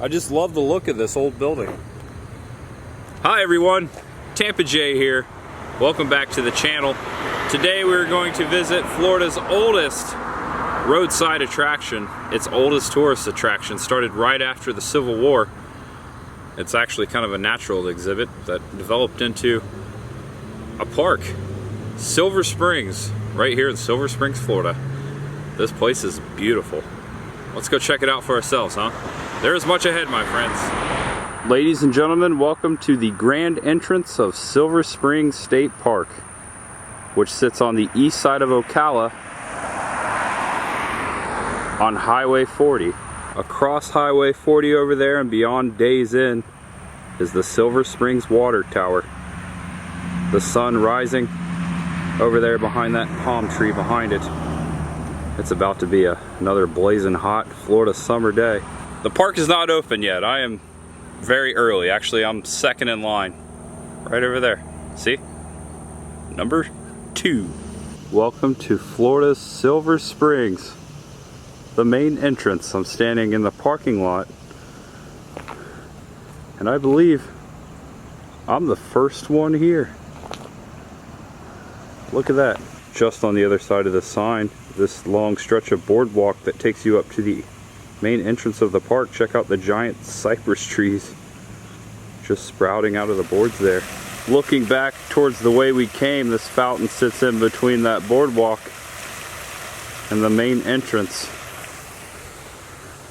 I just love the look of this old building. Hi everyone, Tampa J here. Welcome back to the channel. Today we're going to visit Florida's oldest roadside attraction. Its oldest tourist attraction started right after the Civil War. It's actually kind of a natural exhibit that developed into a park. Silver Springs, right here in Silver Springs, Florida. This place is beautiful. Let's go check it out for ourselves, huh? There is much ahead, my friends. Ladies and gentlemen, welcome to the grand entrance of Silver Springs State Park, which sits on the east side of Ocala on Highway 40. Across Highway 40 over there and beyond Days Inn is the Silver Springs Water Tower. The sun rising over there behind that palm tree behind it. It's about to be another blazing hot Florida summer day. The park is not open yet. I am very early. Actually, I'm second in line. Right over there. See? Number 2. Welcome to Florida's Silver Springs. The main entrance. I'm standing in the parking lot. And I believe I'm the first one here. Look at that. Just on the other side of the sign, this long stretch of boardwalk that takes you up to the main entrance of the park. Check out the giant cypress trees just sprouting out of the boards there. Looking back towards the way we came, this fountain sits in between that boardwalk and the main entrance.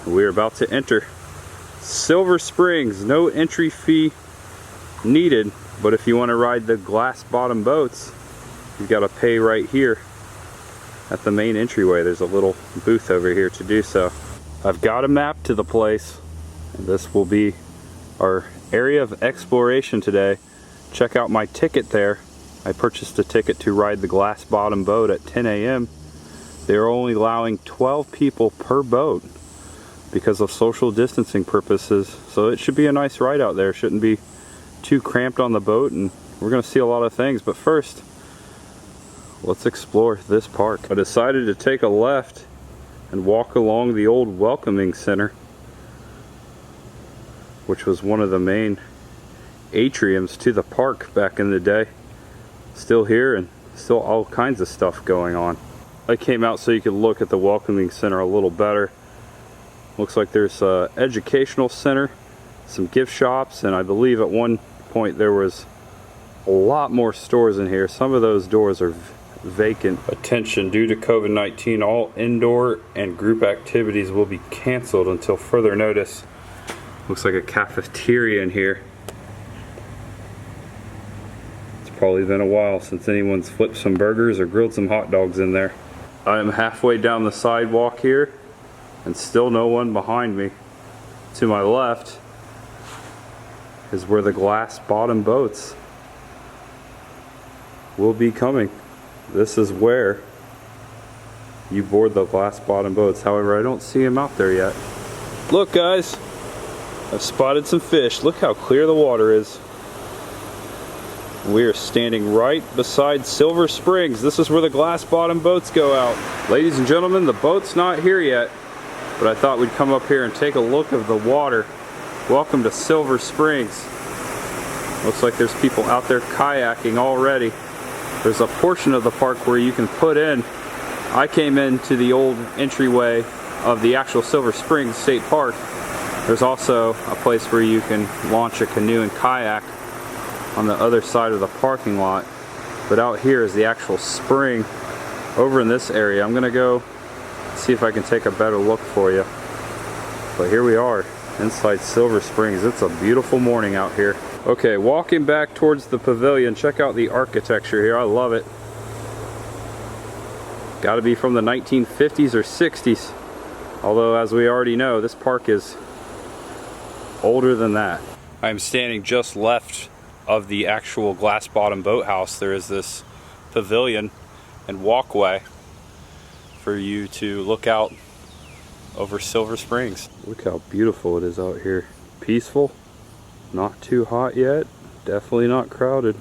We're about to enter Silver Springs. No entry fee needed, but if you want to ride the Glass Bottom boats, you've got to pay right here at the main entryway. There's a little booth over here to do so. I've got a map to the place, and this will be our area of exploration today. Check out my ticket there. I purchased a ticket to ride the Glass Bottom boat at 10 a.m. They're only allowing 12 people per boat because of social distancing purposes, so it should be a nice ride out there. Shouldn't be too cramped on the boat, and we're going to see a lot of things. But first, let's explore this park. I decided to take a left and walk along the old welcoming center, which was one of the main atriums to the park back in the day. Still here, and still all kinds of stuff going on. I came out so you could look at the welcoming center a little better. Looks like there's an educational center, some gift shops, and I believe at one point there was a lot more stores in here. Some of those doors are vacant. Attention, due to COVID-19, all indoor and group activities will be canceled until further notice. Looks like a cafeteria in here. It's probably been a while since anyone's flipped some burgers or grilled some hot dogs in there. I am halfway down the sidewalk here and still no one behind me. To my left is where the Glass Bottom boats will be coming. This is where you board the Glass Bottom boats. However, I don't see them out there yet. Look guys, I've spotted some fish. Look how clear the water is. We are standing right beside Silver Springs. This is where the Glass Bottom boats go out. Ladies and gentlemen, the boat's not here yet, but I thought we'd come up here and take a look of the water. Welcome to Silver Springs. Looks like there's people out there kayaking already. There's a portion of the park where you can put in. I came into the old entryway of the actual Silver Springs State Park. There's also a place where you can launch a canoe and kayak on the other side of the parking lot. But out here is the actual spring over in this area. I'm gonna go see if I can take a better look for you. But here we are inside Silver Springs. It's a beautiful morning out here. Okay, walking back towards the pavilion, check out the architecture here. I love it. Got to be from the 1950s or 60s. Although, as we already know, this park is older than that. I'm standing just left of the actual Glass Bottom boathouse. There is this pavilion and walkway for you to look out over Silver Springs. Look how beautiful it is out here. Peaceful. Not too hot yet, definitely not crowded.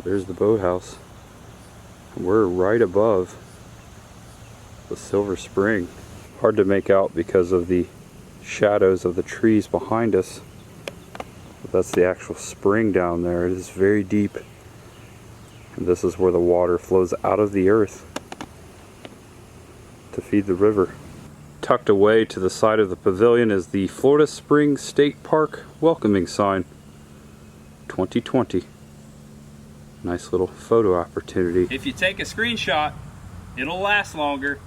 There's the boathouse. We're right above the Silver Spring. Hard to make out because of the shadows of the trees behind us. But that's the actual spring down there. It is very deep. And this is where the water flows out of the earth to feed the river. Tucked away to the side of the pavilion is the Florida Springs State Park welcoming sign. 2020. Nice little photo opportunity. If you take a screenshot, it'll last longer.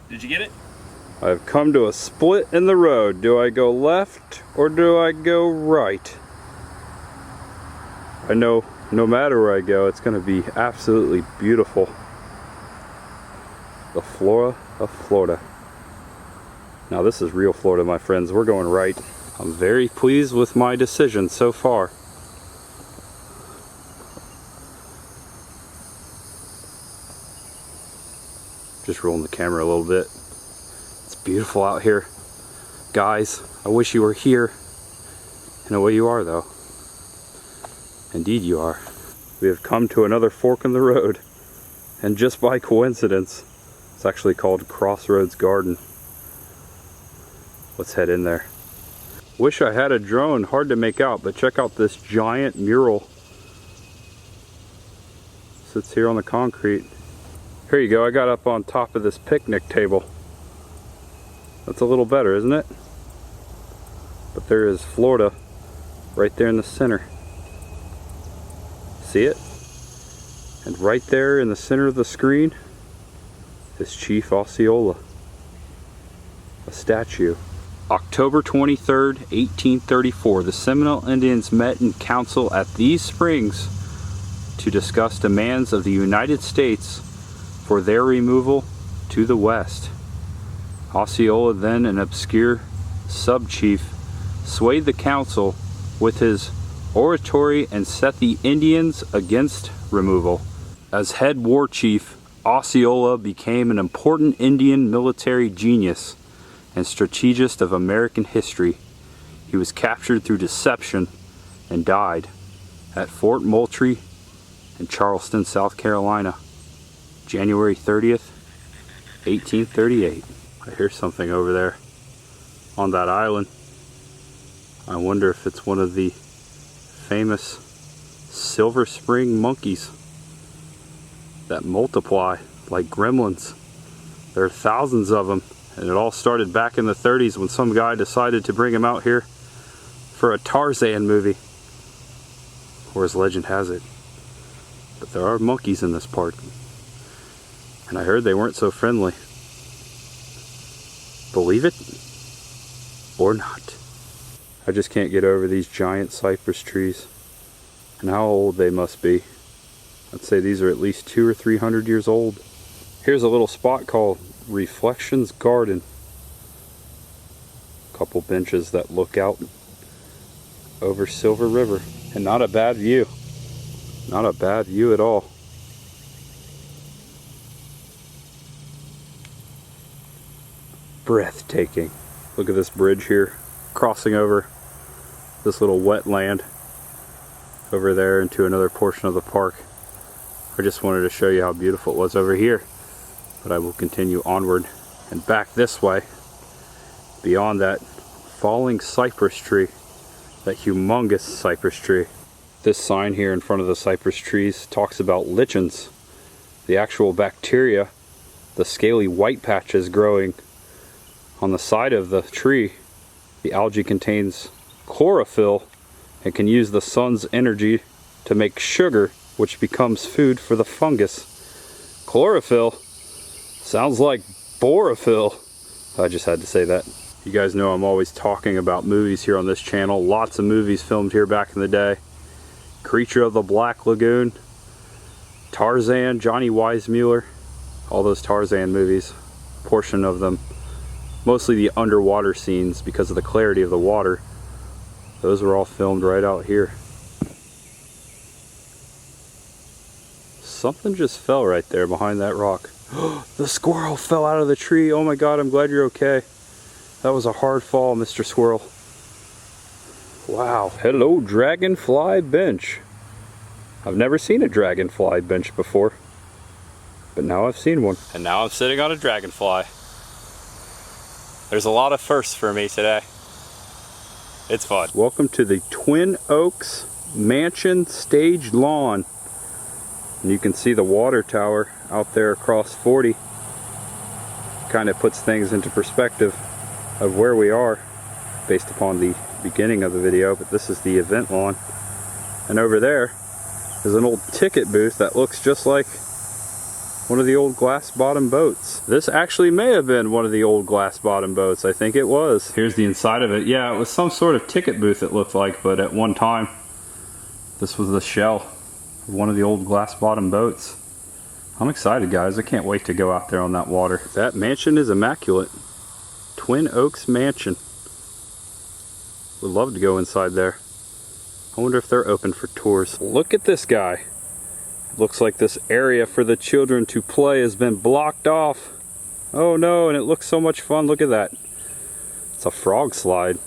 Did you get it? I've come to a split in the road. Do I go left or do I go right? I know no matter where I go, it's going to be absolutely beautiful. The flora of Florida. Now this is real Florida, my friends. We're going right. I'm very pleased with my decision so far. Just rolling the camera a little bit. It's beautiful out here. Guys, I wish you were here. In a way you are though. Indeed you are. We have come to another fork in the road. And just by coincidence, it's actually called Crossroads Garden. Let's head in there. Wish I had a drone, hard to make out, but check out this giant mural. Sits here on the concrete. Here you go, I got up on top of this picnic table. That's a little better, isn't it? But there is Florida right there in the center. See it? And right there in the center of the screen is Chief Osceola. A statue. October 23rd, 1834, the Seminole Indians met in council at these springs to discuss demands of the United States for their removal to the west. Osceola, then an obscure sub-chief, swayed the council with his oratory and set the Indians against removal. As head war chief, Osceola became an important Indian military genius and strategist of American history. He was captured through deception and died at Fort Moultrie in Charleston, South Carolina, January 30th, 1838. I hear something over there on that island. I wonder if it's one of the famous Silver Spring monkeys that multiply like gremlins. There are thousands of them, and it all started back in the 30s when some guy decided to bring them out here for a Tarzan movie, or as legend has it. But there are monkeys in this park, and I heard they weren't so friendly. Believe it or not. I just can't get over these giant cypress trees and how old they must be. I'd say these are at least 200 or 300 years old. Here's a little spot called Reflections Garden. A couple benches that look out over Silver River, and not a bad view. Not a bad view at all. Breathtaking. Look at this bridge here, crossing over this little wetland over there into another portion of the park. I just wanted to show you how beautiful it was over here, but I will continue onward and back this way beyond that falling cypress tree, that humongous cypress tree. This sign here in front of the cypress trees talks about lichens, the actual bacteria, the scaly white patches growing on the side of the tree. The algae contains chlorophyll and can use the sun's energy to make sugar, which becomes food for the fungus. Chlorophyll sounds like borophyll. I just had to say that. You guys know I'm always talking about movies here on this channel. Lots of movies filmed here back in the day. Creature of the Black Lagoon, Tarzan, Johnny Weissmuller, all those Tarzan movies, portion of them. Mostly the underwater scenes because of the clarity of the water. Those were all filmed right out here. Something just fell right there behind that rock. The squirrel fell out of the tree. Oh my God, I'm glad you're okay. That was a hard fall, Mr. Squirrel. Wow. Hello, dragonfly bench. I've never seen a dragonfly bench before, but now I've seen one. And now I'm sitting on a dragonfly. There's a lot of firsts for me today. It's fun. Welcome to the Twin Oaks Mansion Stage Lawn. And you can see the water tower out there across 40. Kind of puts things into perspective of where we are based upon the beginning of the video, but this is the event lawn. And over there is an old ticket booth that looks just like one of the old Glass Bottom boats. This actually may have been one of the old Glass Bottom boats. I think it was. Here's the inside of it. Yeah, it was some sort of ticket booth it looked like, but at one time this was the shell of one of the old Glass Bottom boats. I'm excited, guys. I can't wait to go out there on that water. That mansion is immaculate. Twin Oaks Mansion. Would love to go inside there. I wonder if they're open for tours. Look at this guy. Looks like this area for the children to play has been blocked off. Oh no, and it looks so much fun. Look at that. It's a frog slide.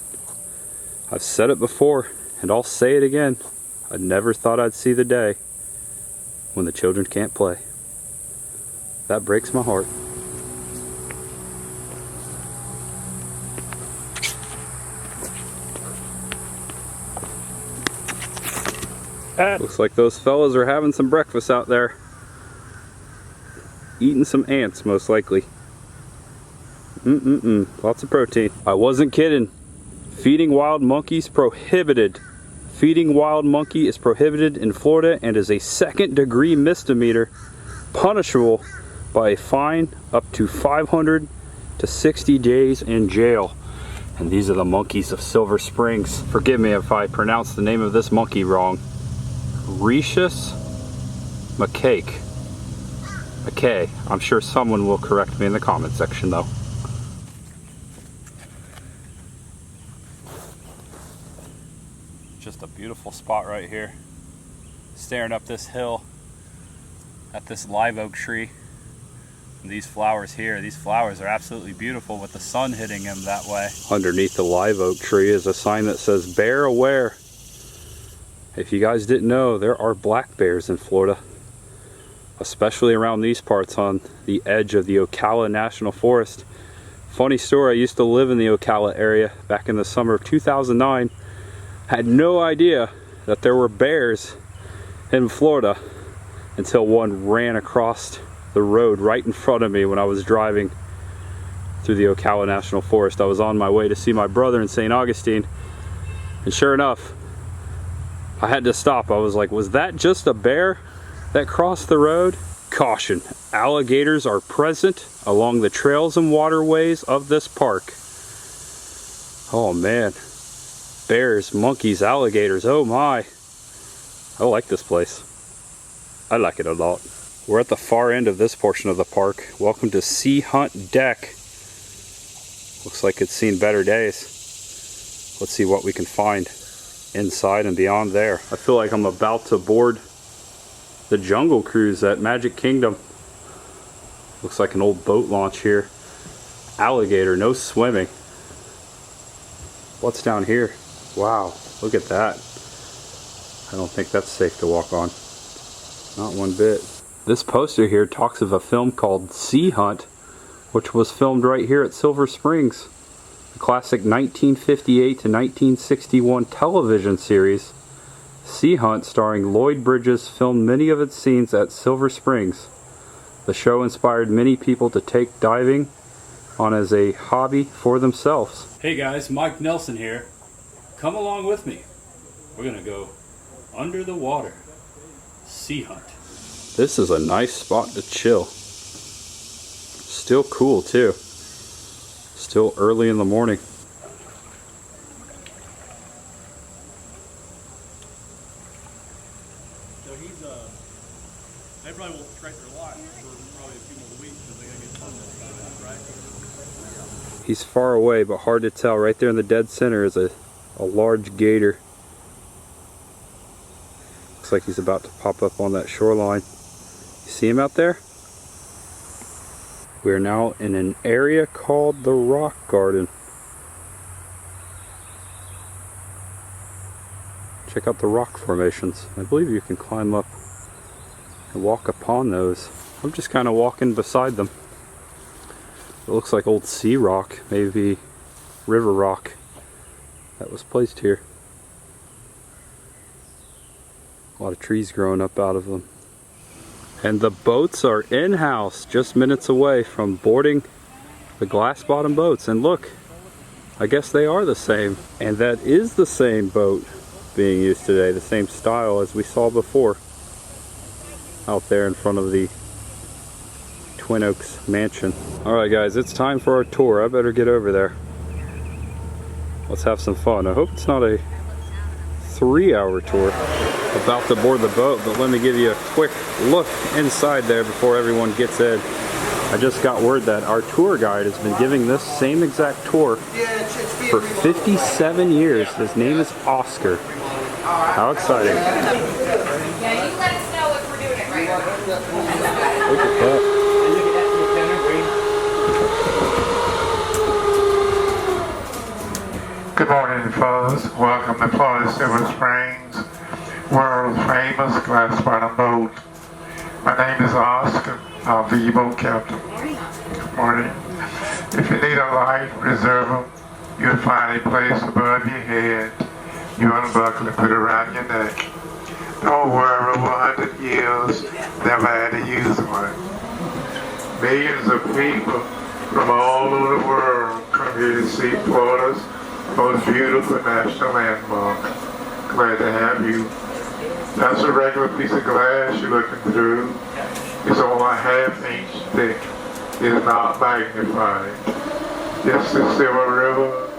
I've said it before, and I'll say it again. I never thought I'd see the day when the children can't play. That breaks my heart. Looks like those fellas are having some breakfast out there. Eating some ants, most likely. Lots of protein. I wasn't kidding. Feeding wild monkeys prohibited. Feeding wild monkey is prohibited in Florida and is a second-degree misdemeanor, punishable by a fine up to 500 to 60 days in jail. And these are the monkeys of Silver Springs. Forgive me if I pronounce the name of this monkey wrong. Rhesus McCake. I'm sure someone will correct me in the comment section though. Just a beautiful spot right here. Staring up this hill at this live oak tree. And these flowers here, these flowers are absolutely beautiful with the sun hitting them that way. Underneath the live oak tree is a sign that says bear aware. If you guys didn't know, there are black bears in Florida, especially around these parts on the edge of the Ocala National Forest. Funny story, I used to live in the Ocala area back in the summer of 2009. Had no idea that there were bears in Florida until one ran across the road right in front of me when I was driving through the Ocala National Forest. I was on my way to see my brother in St. Augustine, and sure enough, I had to stop. I was like, was that just a bear that crossed the road? Caution, alligators are present along the trails and waterways of this park. Oh man, bears, monkeys, alligators, oh my. I like this place. I like it a lot. We're at the far end of this portion of the park. Welcome to Sea Hunt Deck. Looks like it's seen better days. Let's see what we can find inside and beyond there. I feel like I'm about to board the Jungle Cruise at Magic Kingdom. Looks like an old boat launch here. Alligator, no swimming. What's down here? Wow, look at that. I don't think that's safe to walk on. Not one bit. This poster here talks of a film called Sea Hunt, which was filmed right here at Silver Springs. The classic 1958 to 1961 television series, Sea Hunt, starring Lloyd Bridges, filmed many of its scenes at Silver Springs. The show inspired many people to take diving on as a hobby for themselves. Hey guys, Mike Nelson here. Come along with me. We're gonna go under the water. Sea Hunt. This is a nice spot to chill. Still cool too. Still early in the morning. So they probably won't strike their lot for probably a few more weeks because they gotta get sunlight, right? He's far away, but hard to tell. Right there in the dead center is a large gator. Looks like he's about to pop up on that shoreline. You see him out there? We are now in an area called the Rock Garden. Check out the rock formations. I believe you can climb up and walk upon those. I'm just kind of walking beside them. It looks like old sea rock, maybe river rock that was placed here. A lot of trees growing up out of them. And the boats are in-house, just minutes away from boarding the Glass Bottom boats. And look, I guess they are the same. And that is the same boat being used today, the same style as we saw before out there in front of the Twin Oaks mansion. Alright guys, it's time for our tour. I better get over there. Let's have some fun. I hope it's not a 3-hour tour. About to board the boat, but let me give you a quick look inside there before everyone gets in. I just got word that our tour guide has been giving this same exact tour for 57 years. His name is Oscar. How exciting. Yeah, you let us know if we're doing it right. Look at that. Good morning, fellas. Welcome to Florida Silver Springs, world famous Glass Bottom Boat. My name is Oscar. I'll be your boat captain. Good morning. If you need a life, reserve them. You'll find a place above your head. You unbuckle and put it around your neck. Don't worry, over 100 years, never had to use one. Millions of people from all over the world come here to see Florida's most beautiful national landmark. Glad to have you. That's a regular piece of glass you're looking through. It's only a half-inch thick. It's not magnified. Just the Silver River.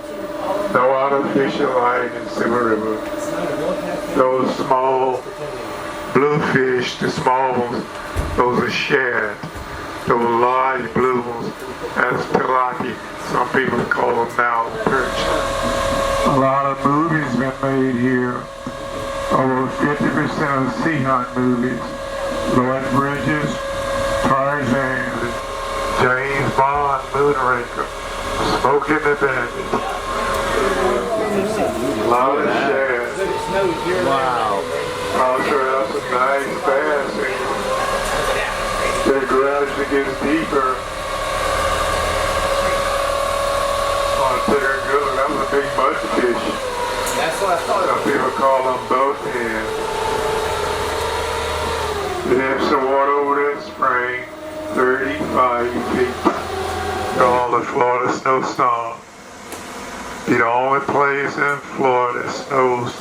No artificial light in Silver River. Those small bluefish, the small ones, those are shad. Those large blue ones, that's tilapia. Some people call them now perch. A lot of movies been made here. Over 50% of sea hunt movies. Lloyd Bridges, Tarzan, James Bond, Moonraker, Smoking the Bandit. A lot of shad. Wow. Also have some nice bass in it. The gradually gets deeper. On a bigger good, that was a big mudfish. That's what I thought. Some people call them boat heads. They have some water over that spring, 35 feet. Called the Florida snowstorm. Be the only place in Florida that snows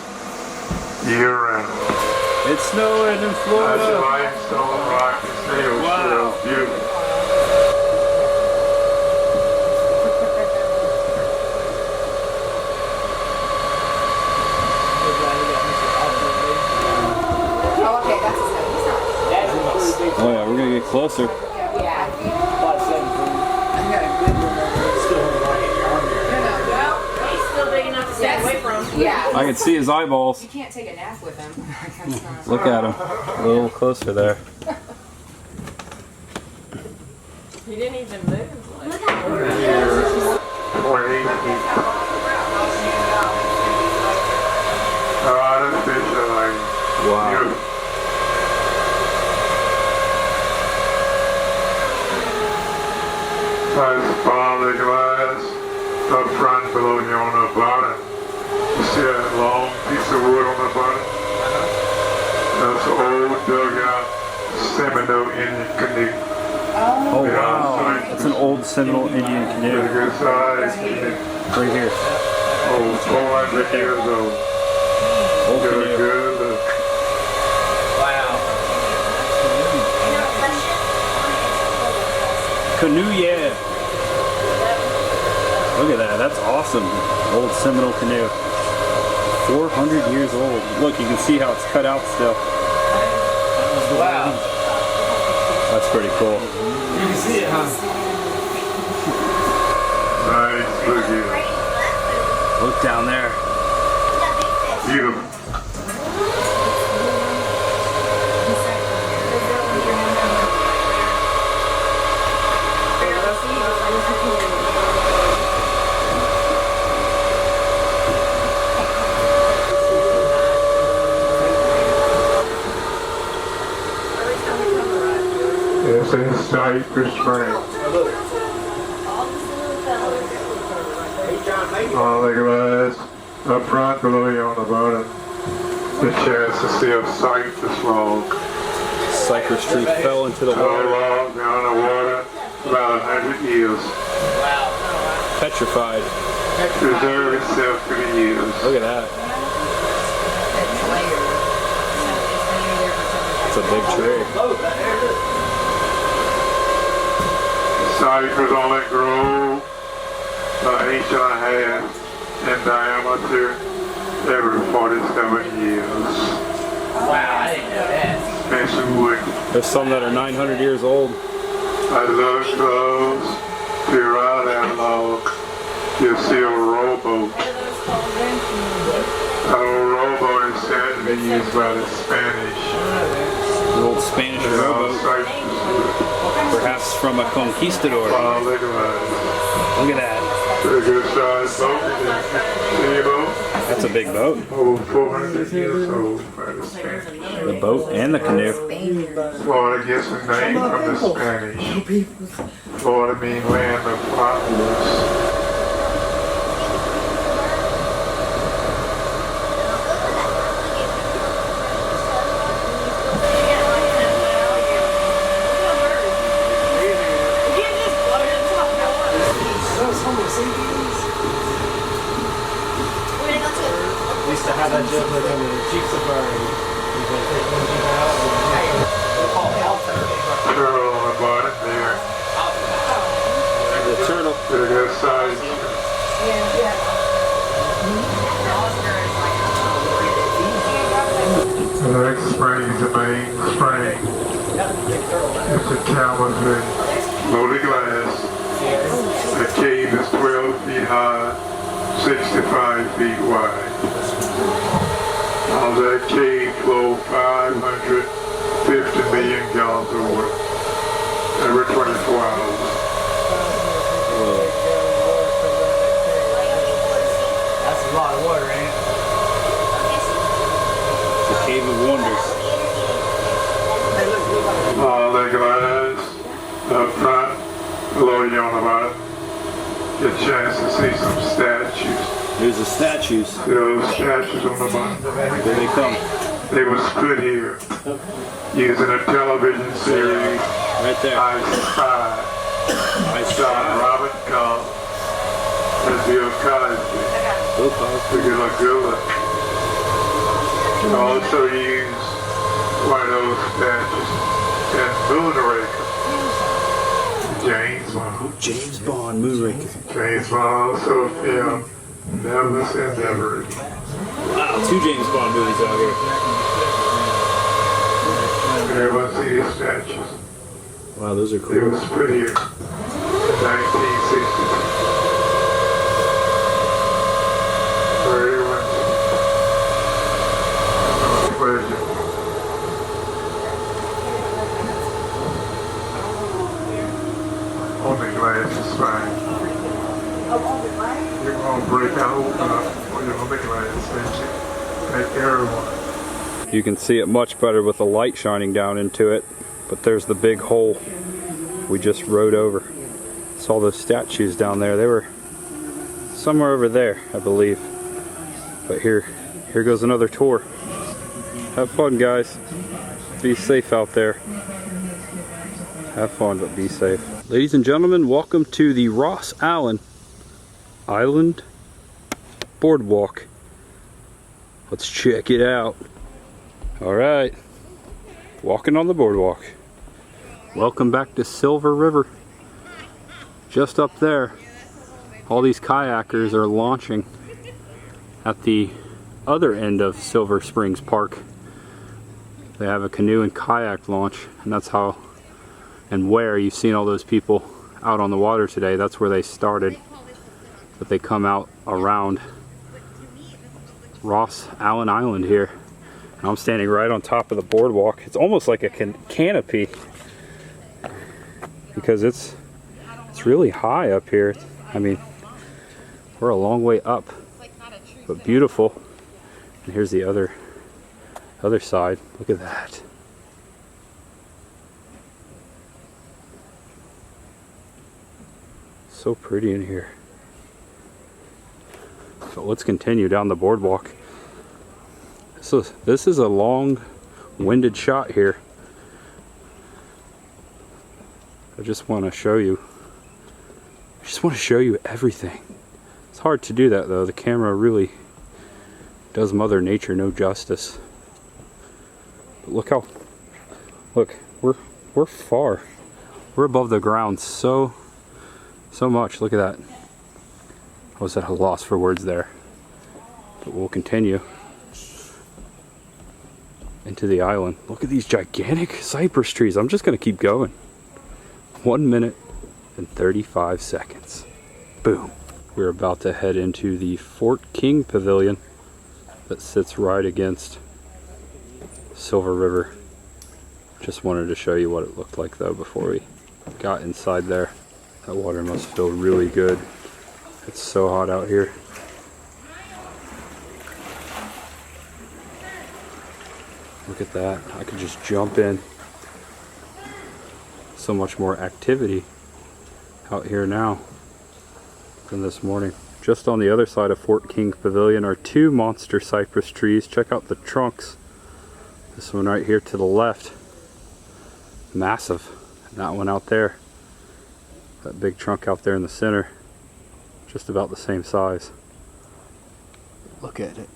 year round. It's snowing in That's Florida. limestone rock and snail shells, beautiful. Oh, okay, that's a step. Oh yeah, we're gonna get closer. Yeah. He's still big enough to stay away from. Yeah. I can see his eyeballs. You can't take a nap with him. That's not. Look at him. A little closer there. He didn't even move. Like. 28 feet. This fish are like beautiful. That's follow the glass up front below you on the bottom. You see that long piece of wood on the bottom? That's an old dugout Seminole Indian canoe. Oh wow. That's an old Seminole Indian Pretty canoe. good size. Right here. Oh, 400 years old. Old Got a canoe. good look. Canoe, yeah. Look at that. That's awesome. Old Seminole canoe. 400 years old. Look, you can see how it's cut out still. Wow. That's pretty cool. You can see it, huh? Nice, look at it. Look down there. Beautiful. It's in Cypress Spring. All the glass up front, below you on the bottom. The chance to see a cypress log. Cypress tree fell into the Tall water. log down the water about 100 years. Petrified. Preserve itself to be used. Look at that. It's a big tree. Cypress only grow an inch and a half in diameter every 47 years. Wow, I didn't know that. Mention wood. There's some that are 900 years old. I look close to right that log. You'll see a rowboat. A rowboat is said to be used by the Spanish. An old Spanish rowboat, perhaps from a conquistador. Wow, look at that. Look at that. Pretty good sized boat. See a boat? That's a big boat. Over 400 years old by the Spanish. The boat and the canoe. Florida gets its name from the Spanish. Florida means land of flowers. Used to have that joke with them in the Jeep Safari. You can take one Jeep out and Turtle on the bottom there. The turtle. Pretty good size. The next spring is the main spring. It's a Calvin's loaded glass. The cave is 12 feet high, 65 feet wide. Out of that cave flow 550 million gallons of water every 24 hours. that's a lot of water, ain't it? The Cave of Wonders. All the glass up front, below you on the bottom. Get a chance to see some statues. There's the statues. Those statues on the bottom. There they come. They was put here using a television series, Right there. I Spy, I starring saw Robert Cobb as Bill Cosby. Bill Cosby. Look at look good. Also used one of those statues in Moonraker. James Bond. James Bond, Moonraker. James Bond also filmed Never's Endeavor. Wow, 2 James Bond movies out here. Everyone see these statues. Wow, those are It cool. was put here in 1962. Very much. Pleasure. Only glass is fine. You're gonna break out open up on your only glass, ain't you? Take everyone. You can see it much better with the light shining down into it, but there's the big hole we just rode over. Saw those statues down there. They were somewhere over there, I believe. But here goes another tour. Have fun, guys. Be safe out there. Have fun, but be safe. Ladies and gentlemen, welcome to the Ross Allen Island Boardwalk. Let's check it out. All right, walking on the boardwalk. Welcome back to Silver River. Just up there, all these kayakers are launching at the other end of Silver Springs Park. They have a canoe and kayak launch, and that's how and where you've seen all those people out on the water today. That's where they started, but they come out around Ross Allen Island here. And I'm standing right on top of the boardwalk. It's almost like a canopy because it's really high up here. I mean, we're a long way up, but beautiful. And here's the other side. Look at that. So pretty in here. So let's continue down the boardwalk. This is a long-winded shot here. I just want to show you. I just want to show you everything. It's hard to do that though. The camera really does Mother Nature no justice. But look, we're far. We're above the ground so much. Look at that. I was at a loss for words there. But we'll continue into the island. Look at these gigantic cypress trees. I'm just gonna keep going. 1 minute and 35 seconds. Boom. We're about to head into the Fort King Pavilion that sits right against Silver River. Just wanted to show you what it looked like though before we got inside there. That water must feel really good. It's so hot out here. Look at that. I could just jump in. So much more activity out here now than this morning. Just on the other side of Fort King Pavilion are two monster cypress trees. Check out the trunks. This one right here to the left, massive. And that one out there, that big trunk out there in the center, just about the same size. Look at it.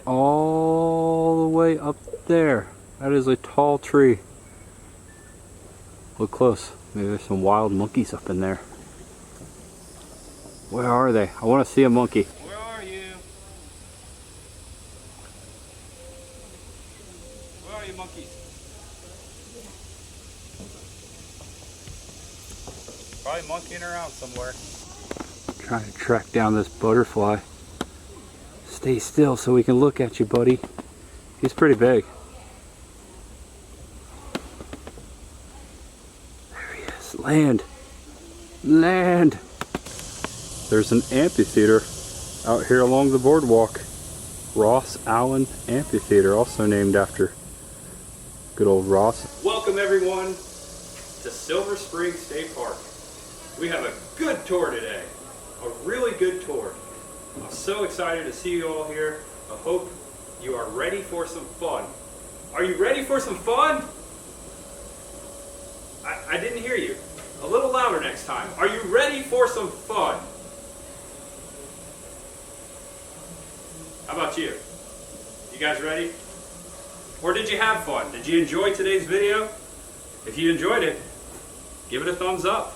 All the way up there. That is a tall tree. Look close. Maybe there's some wild monkeys up in there. Where are they? I want to see a monkey. Where are you? Where are you, monkeys? Probably monkeying around somewhere. Trying to track down this butterfly. Stay still so we can look at you, buddy. He's pretty big. There he is. Land. Land. There's an amphitheater out here along the boardwalk. Ross Allen Amphitheater, also named after good old Ross. Welcome everyone to Silver Spring State Park. We have a good tour today. A really good tour. I'm so excited to see you all here. I hope you are ready for some fun. Are you ready for some fun? I didn't hear you. A little louder next time. Are you ready for some fun? How about you? You guys ready? Or did you have fun? Did you enjoy today's video? If you enjoyed it, give it a thumbs up.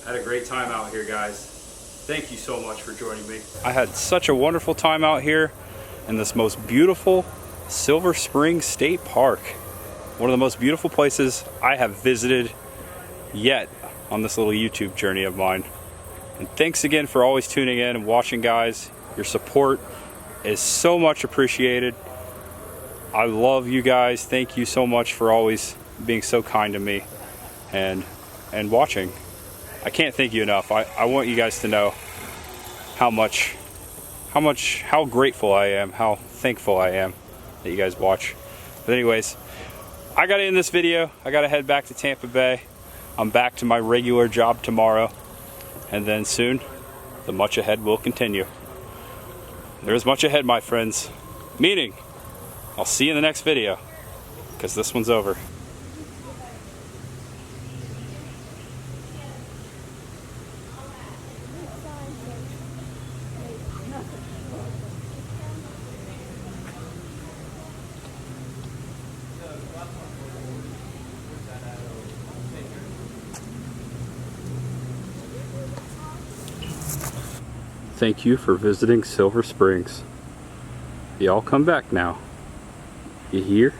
I had a great time out here, guys. Thank you so much for joining me. I had such a wonderful time out here in this most beautiful Silver Spring State Park. One of the most beautiful places I have visited yet on this little YouTube journey of mine. And thanks again for always tuning in and watching, guys. Your support is so much appreciated. I love you guys. Thank you so much for always being so kind to me and watching. I can't thank you enough. I want you guys to know how grateful I am, how thankful I am that you guys watch. But anyways, I gotta end this video. I gotta head back to Tampa Bay. I'm back to my regular job tomorrow. And then soon, the much ahead will continue. There's much ahead, my friends. Meaning, I'll see you in the next video, because this one's over. Thank you for visiting Silver Springs. Y'all come back now. You hear?